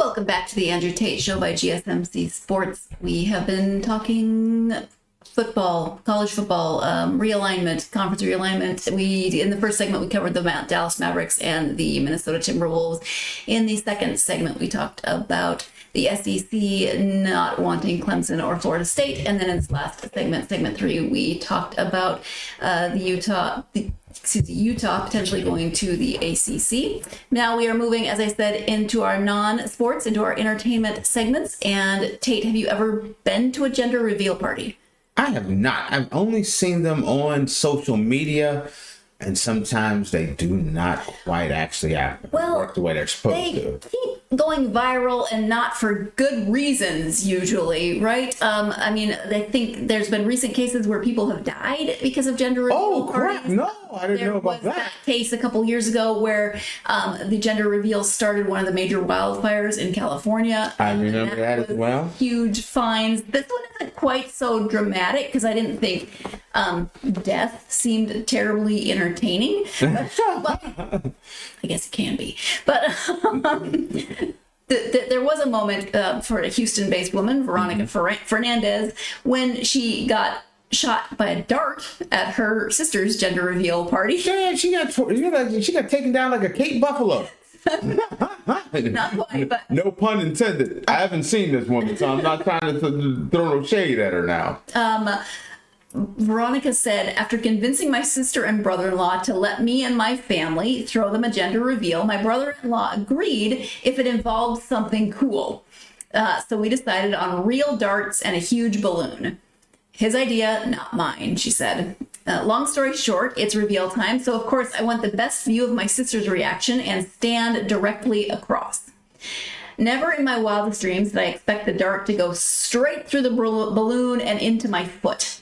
Welcome back to the Andrew Tate Show by GSMC Sports. We have been talking football, college football, realignment, conference realignment. In the first segment, we covered the Dallas Mavericks and the Minnesota Timberwolves. In the second segment, we talked about the SEC not wanting Clemson or Florida State. And then in this last segment, segment 3, we talked about Utah potentially going to the ACC. Now we are moving, as I said, into our non-sports, into our entertainment segments. And Tate, have you ever been to a gender reveal party? I have not. I've only seen them on social media, and sometimes they do not quite actually work the way they're supposed to. They keep going viral, and not for good reasons usually, right? I mean, I think there's been recent cases where people have died because of gender reveal parties. Crap! No, I didn't know about that. There was that case a couple years ago where the gender reveal started one of the major wildfires in California. I remember that as well. Huge fines. This one isn't quite so dramatic because I didn't think death seemed terribly entertaining. But I guess it can be. But there was a moment for a Houston-based woman, Veronica Fernandez, when she got shot by a dart at her sister's gender reveal party. Yeah, she got taken down like a Cape Buffalo. Not quite, but no pun intended. I haven't seen this woman, so I'm not trying to throw no shade at her now. Veronica said, after convincing my sister and brother-in-law to let me and my family throw them a gender reveal, my brother-in-law agreed if it involved something cool. So we decided on real darts and a huge balloon. His idea, not mine, she said. Long story short, it's reveal time. So, of course, I want the best view of my sister's reaction and stand directly across. Never in my wildest dreams did I expect the dart to go straight through the balloon and into my foot.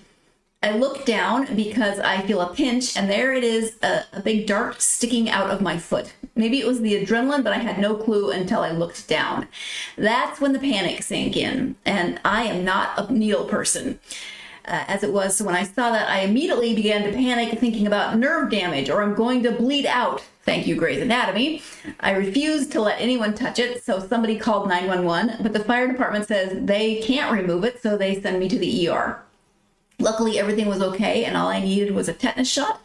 I look down because I feel a pinch, and there it is, a big dart sticking out of my foot. Maybe it was the adrenaline, but I had no clue until I looked down. That's when the panic sank in, and I am not a needle person. As it was, so when I saw that, I immediately began to panic, thinking about nerve damage, or I'm going to bleed out. Thank you, Grey's Anatomy. I refused to let anyone touch it, so somebody called 911, but the fire department says they can't remove it, so they send me to the ER. Luckily, everything was okay, and all I needed was a tetanus shot.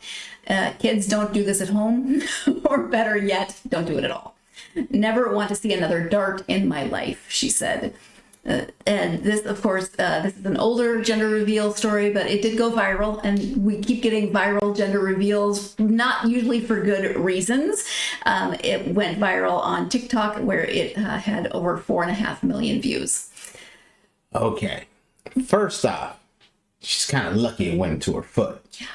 Kids, don't do this at home, or better yet, don't do it at all. Never want to see another dart in my life, she said. And this, of course, this is an older gender reveal story, but it did go viral, and we keep getting viral gender reveals, not usually for good reasons. It went viral on TikTok, where it had over 4.5 million views. Okay. First off, she's kind of lucky it went into her foot. Yeah.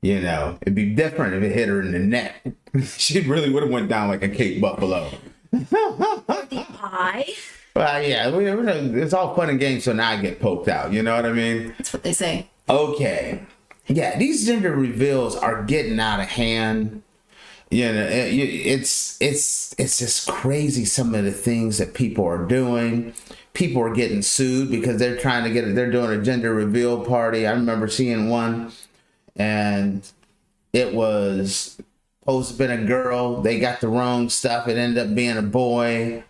You know, it'd be different if it hit her in the neck. She really would have went down like a Cape Buffalo. The eye. Well, yeah, it's all fun and games, so now I get poked out. You know what I mean? That's what they say. Okay. Yeah, these gender reveals are getting out of hand. You know, it's just crazy, some of the things that people are doing. People are getting sued because they're doing a gender reveal party. I remember seeing one, and it was supposed to have been a girl. They got the wrong stuff. It ended up being a boy.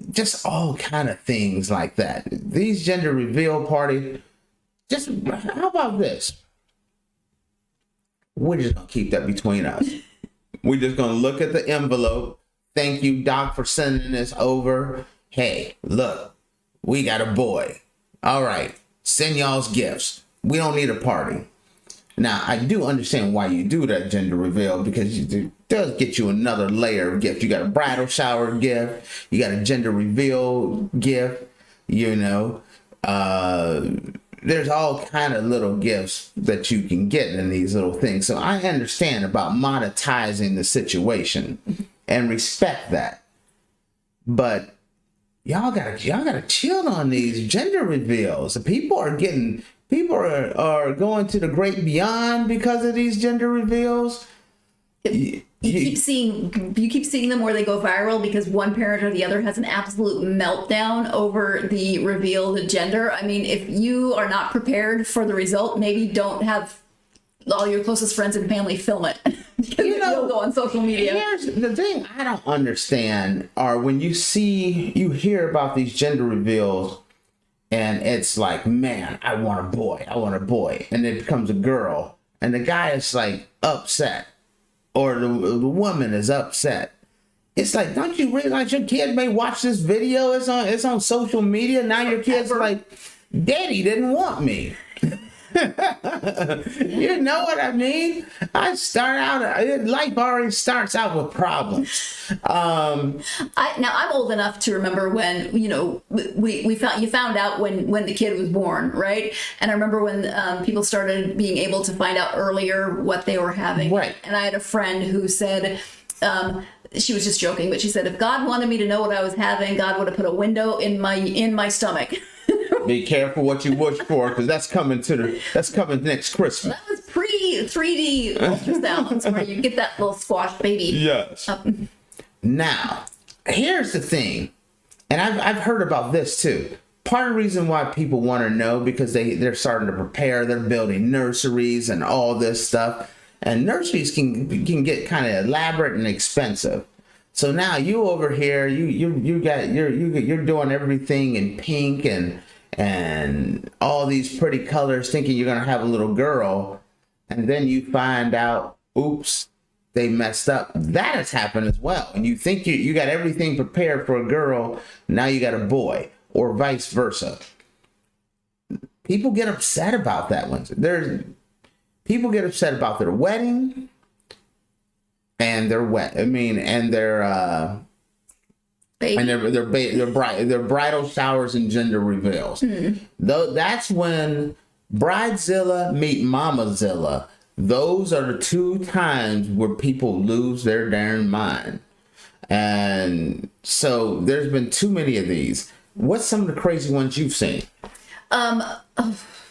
Just all kind of things like that. These gender reveal parties, how about this? We're just going to keep that between us. We're just going to look at the envelope. Thank you, Doc, for sending this over. Hey, look, we got a boy. All right, send y'all's gifts. We don't need a party. Now, I do understand why you do that gender reveal, because it does get you another layer of gift. You got a bridal shower gift. You got a gender reveal gift. You know, there's all kind of little gifts that you can get in these little things. So I understand about monetizing the situation and respect that. But y'all gotta chill on these gender reveals. People are going to the great beyond because of these gender reveals. You keep seeing them where they go viral because one parent or the other has an absolute meltdown over the revealed gender. I mean, if you are not prepared for the result, maybe don't have all your closest friends and family film it. Because it'll go on social media. Here's the thing I don't understand are when you hear about these gender reveals and it's like, man, I want a boy. And it becomes a girl. And the guy is like upset. Or the woman is upset. It's like, don't you realize your kid may watch this video? It's on social media. Now your kid's like, Daddy didn't want me. You know what I mean? Life already starts out with problems. I'm old enough to remember when, you found out when the kid was born, right? And I remember when people started being able to find out earlier what they were having. Right. And I had a friend who said, she was just joking, but she said, if God wanted me to know what I was having, God would have put a window in my stomach. Be careful what you wish for, because that's coming next Christmas. That was pre-3D ultrasounds where you get that little squashed baby. Yes. Now, here's the thing, and I've heard about this too. Part of the reason why people want to know because they're starting to prepare, they're building nurseries and all this stuff, and nurseries can get kind of elaborate and expensive. So now you over here, you're doing everything in pink and all these pretty colors, thinking you're gonna have a little girl, and then you find out, oops, they messed up. That has happened as well. And you think you got everything prepared for a girl, now you got a boy, or vice versa. People get upset about that one. People get upset about their wedding. And their bridal showers and gender reveals. Though that's when Bridezilla meet Mamazilla. Those are the two times where people lose their darn mind. And so there's been too many of these. What's some of the crazy ones you've seen?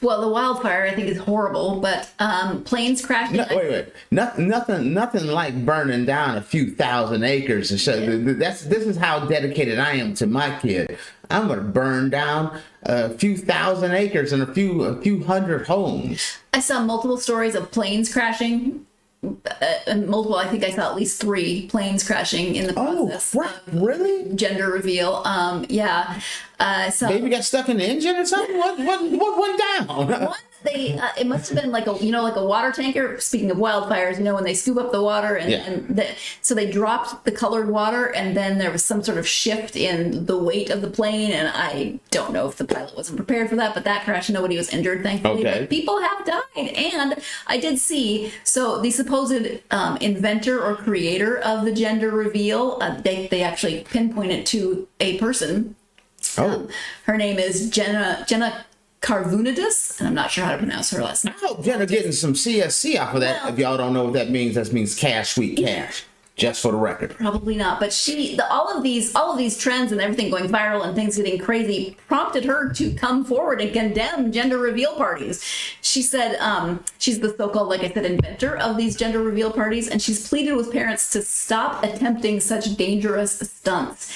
Well, the wildfire I think is horrible, but planes crashing. Wait. Nothing like burning down a few thousand acres. This is how dedicated I am to my kid. I'm going to burn down a few thousand acres and a few hundred homes. I saw multiple stories of planes crashing. I think I saw at least 3 planes crashing in the process. Oh, really? Gender reveal. Yeah. So Baby got stuck in the engine or something? What went down? One, it must have been like a water tanker. Speaking of wildfires, when they scoop up the water so they dropped the colored water, and then there was some sort of shift in the weight of the plane, and I don't know if the pilot wasn't prepared for that, but that crash, nobody was injured, thankfully. Okay. But people have died, and I did see, so the supposed inventor or creator of the gender reveal, they actually pinpointed to a person. Her name is Jenna Carvunidis, and I'm not sure how to pronounce her last name. I hope Jenna getting some CSC off of that. If y'all don't know what that means cash, sweet cash. Just for the record. Probably not, but all of these trends and everything going viral and things getting crazy prompted her to come forward and condemn gender reveal parties. She said she's the so-called, like I said, inventor of these gender reveal parties, and she's pleaded with parents to stop attempting such dangerous stunts.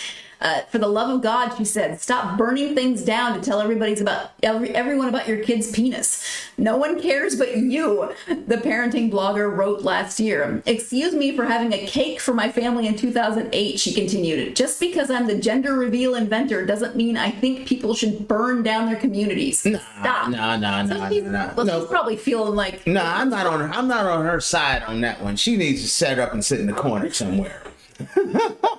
For the love of God, she said, stop burning things down to tell everyone about your kid's penis. No one cares but you, the parenting blogger wrote last year. Excuse me for having a cake for my family in 2008, she continued. Just because I'm the gender reveal inventor doesn't mean I think people should burn down their communities. Stop. No. She's probably feeling like... No, I'm not on her side on that one. She needs to set up and sit in the corner somewhere.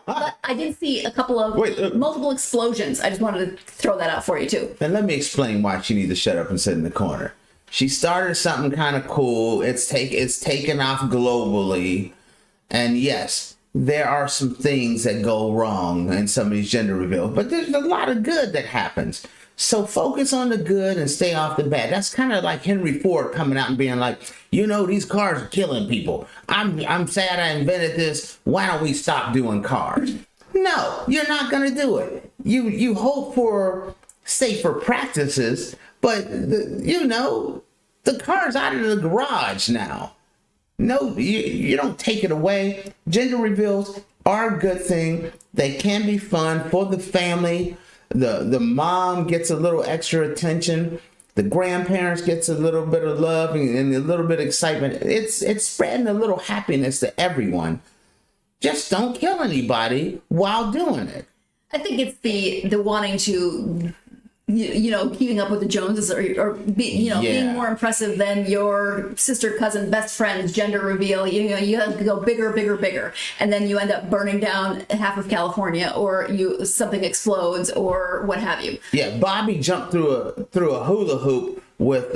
But I did see a couple of multiple explosions. I just wanted to throw that out for you too. And let me explain why she needs to shut up and sit in the corner. She started something kind of cool. It's taken off globally, and yes, there are some things that go wrong in some of these gender reveals, but there's a lot of good that happens. So focus on the good and stay off the bad. That's kind of like Henry Ford coming out and being like, these cars are killing people. I'm sad I invented this. Why don't we stop doing cars? No, you're not going to do it. You hope for safer practices, but the car's out of the garage now. No, you don't take it away. Gender reveals are a good thing. They can be fun for the family. The mom gets a little extra attention, The grandparents gets a little bit of love and a little bit of excitement. It's spreading a little happiness to everyone. Just don't kill anybody while doing it. I think it's the wanting to, keeping up with the Joneses being more impressive than your sister, cousin, best friend's gender reveal. You have to go bigger, bigger, bigger. And then you end up burning down half of California, or something explodes, or what have you. Yeah, Bobby jumped through a hula hoop with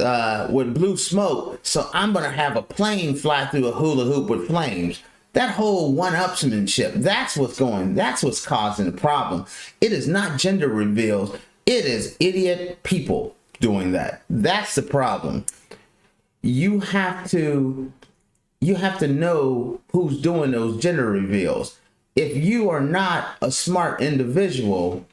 blue smoke, so I'm gonna have a plane fly through a hula hoop with flames. That whole one-upsmanship, that's what's causing the problem. It is not gender reveals. It is idiot people doing that. That's the problem. You have to know who's doing those gender reveals. If you are not a smart individual,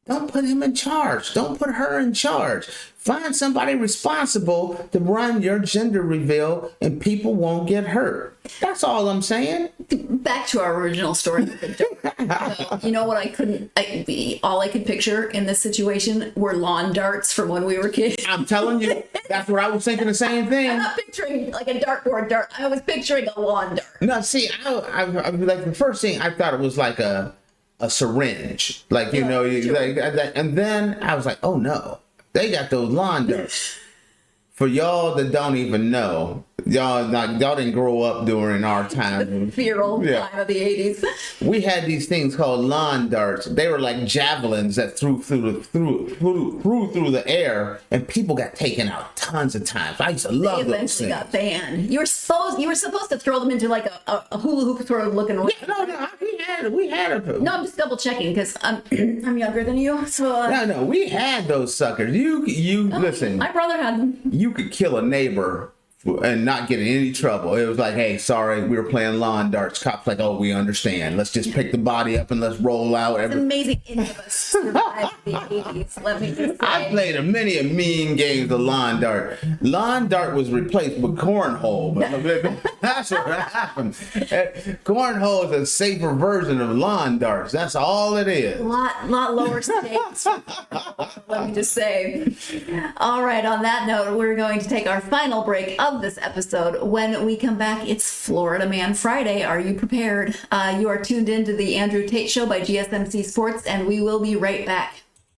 don't put him in charge. Don't put her in charge. Find somebody responsible to run your gender reveal and people won't get hurt. That's all I'm saying. Back to our original story. You know what all I could picture in this situation were lawn darts from when we were kids. I'm telling you, that's what I was thinking, the same thing. I'm not picturing like a dartboard dart. I was picturing a lawn dart. No, see, I like the first thing I thought it was like a syringe, like sure. like that, and then I was like, oh no, they got those lawn darts. For y'all that don't even know, y'all didn't grow up during our time. Feral time of the 80s. We had these things called lawn darts. They were like javelins that threw through the air, and people got taken out tons of times. I used to love they those things. Got banned. You were supposed to throw them into like a hula hoop sort of looking. Yeah, no, we had a. No, I'm just double checking because I'm younger than you. So no, we had those suckers. You listen. My brother had them. You could kill a neighbor and not get in any trouble. It was like, hey, sorry, we were playing lawn darts. Cops like, oh, we understand. Let's just pick the body up and let's roll out. It's amazing any of us survived the 80s. Let me just say. I played many mean games of lawn dart. Lawn dart was replaced with cornhole. That's what happened. Cornhole is a safer version of lawn darts. That's all it is. Lot lower stakes. Let me just say. All right, on that note, we're going to take our final break of this episode. When we come back, it's Florida Man Friday. Are you prepared? You are tuned in to the Andrew Tate Show by GSMC Sports, and we will be right back.